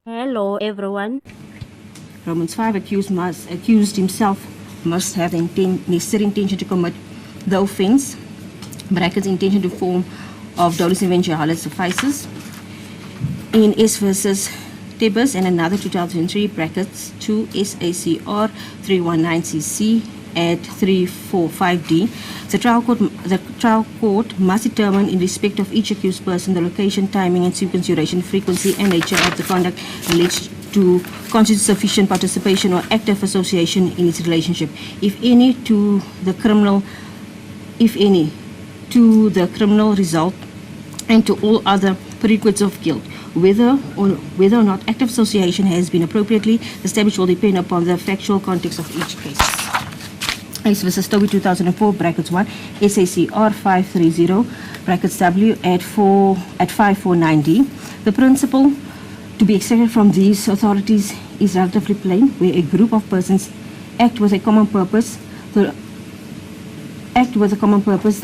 Hello, everyone. Romans 5, accused himself must have the necessary intention to commit the offense, brackets intention to form of dolus evangelius suffices. In S versus Tebus and another 2003, brackets 2 SACR 319CC at 345D, the trial court must determine in respect of each accused person the location, timing, and sequence, duration, frequency, and nature of the conduct alleged to constitute sufficient participation or active association in its relationship, if any, to the criminal result and to all other prerequisites of guilt. Whether or not active association has been appropriately established will depend upon the factual context of each case. S versus Toby 2004, brackets 1, SACR 530, brackets W at 549D. The principle to be extracted from these authorities is relatively plain, where a group of persons act with a common purpose. The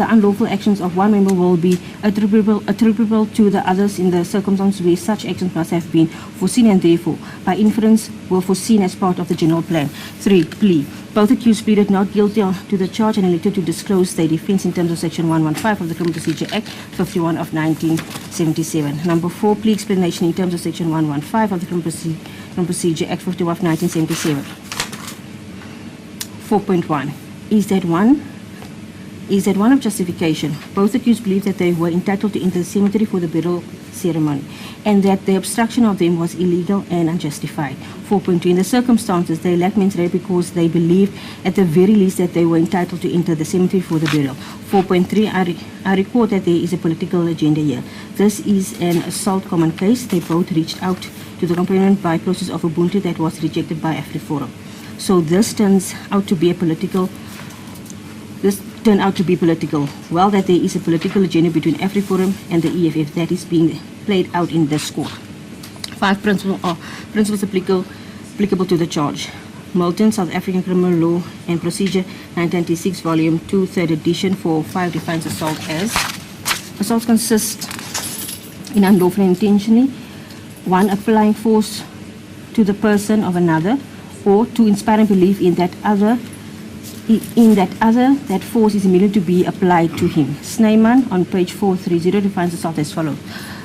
unlawful actions of one member will be attributable to the others in the circumstance where such actions must have been foreseen and therefore, by inference, were foreseen as part of the general plan. 3. Plea. Both accused pleaded not guilty to the charge and elected to disclose their defense in terms of Section 115 of the Criminal Procedure Act 51 of 1977. Number 4. Plea explanation in terms of Section 115 of the Criminal Procedure Act 51 of 1977. 4.1. Is that one of justification. Both accused believed that they were entitled to enter the cemetery for the burial ceremony, and that the obstruction of them was illegal and unjustified. 4.2. In the circumstances, they lacked mens rea because they believed at the very least that they were entitled to enter the cemetery for the burial. 4.3. I record that there is a political agenda here. This is an assault common case. They both reached out to the complainant by process of Ubuntu that was rejected by AfriForum. So this turned out to be political. Well, that there is a political agenda between AfriForum and the EFF that is being played out in this court. 5 principles applicable to the charge. Milton, South African Criminal Law and Procedure, 1996, Volume 2, 3rd edition, 405 defines assault as: assault consists in unlawfully and intentionally 1. Applying force to the person of another, or 2. Inspiring belief in that force is immediately to be applied to him. Snyman on page 430 defines assault as follows: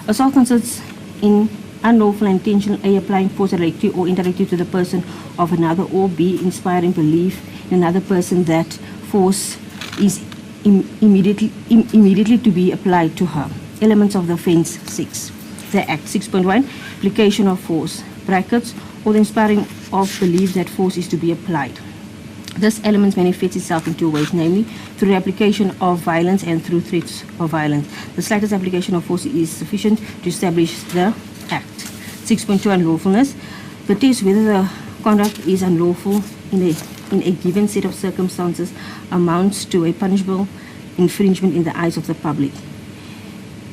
assault consists in unlawful and intentional A. Applying force directly or indirectly to the person of another, or B. Inspiring belief in another person that force is immediately to be applied to her. Elements of the offense. 6. The act. 6.1. Application of force, brackets, or the inspiring of belief that force is to be applied. This element manifests itself in 2 ways, namely through the application of violence and through threats of violence. The slightest application of force is sufficient to establish the act. 6.2. Unlawfulness. The test whether the conduct is unlawful in a given set of circumstances amounts to a punishable infringement in the eyes of the public.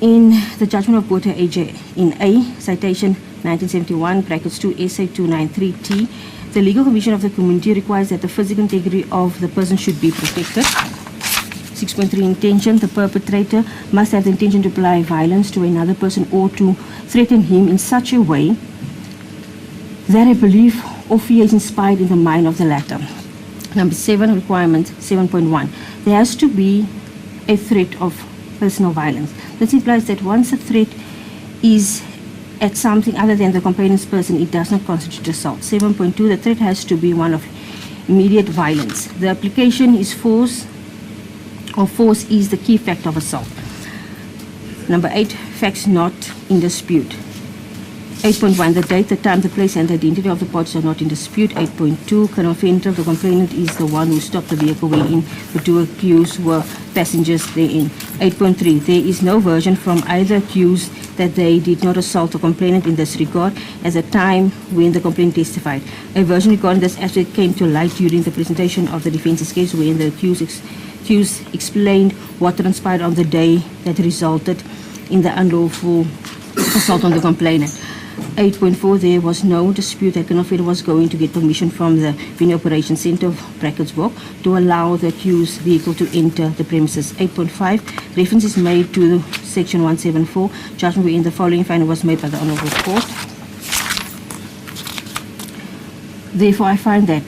In the judgment of Botha AJ, in A, citation 1971, brackets 2 SA 293T, the legal condition of the community requires that the physical integrity of the person should be protected. 6.3. Intention. The perpetrator must have the intention to apply violence to another person or to threaten him in such a way that a belief or fear is inspired in the mind of the latter. Number 7. Requirement 7.1. There has to be a threat of personal violence. This implies that once a threat is at something other than the complainant's person, it does not constitute assault. 7.2. The threat has to be one of immediate violence. The application is force, or force is the key factor of assault. Number 8. Facts not in dispute. 8.1. The date, the time, the place, and the identity of the parties are not in dispute. 8.2. Confident of the complainant is the one who stopped the vehicle wherein the 2 accused were passengers therein. 8.3. There is no version from either accused that they did not assault the complainant in this regard at the time when the complainant testified. A version regarding this aspect came to light during the presentation of the defense's case, wherein the accused explained what transpired on the day that resulted in the unlawful assault on the complainant. 8.4. There was no dispute that Colonel Feder was going to get permission from the Venue Operations Center of Brackets Walk to allow the accused vehicle to enter the premises. 8.5. Reference is made to Section 174, judgment wherein the following finding was made by the Honorable Court. Therefore, I find that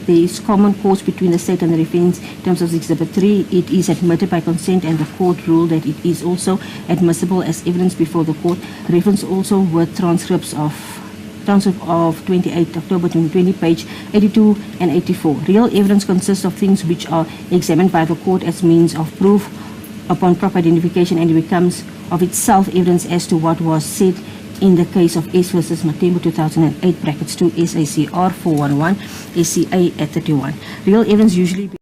there is common cause between the state and the defense in terms of Exhibit 3. It is admitted by consent, and the court ruled that it is also admissible as evidence before the court. Reference also with transcript of 28 October 2020, page 82 and 84. Real evidence consists of things which are examined by the court as means of proof upon proper identification, and it becomes of itself evidence as to what was said in the case of S versus Malema 2008, brackets 2 SACR 411, SCA at 31. Real evidence usually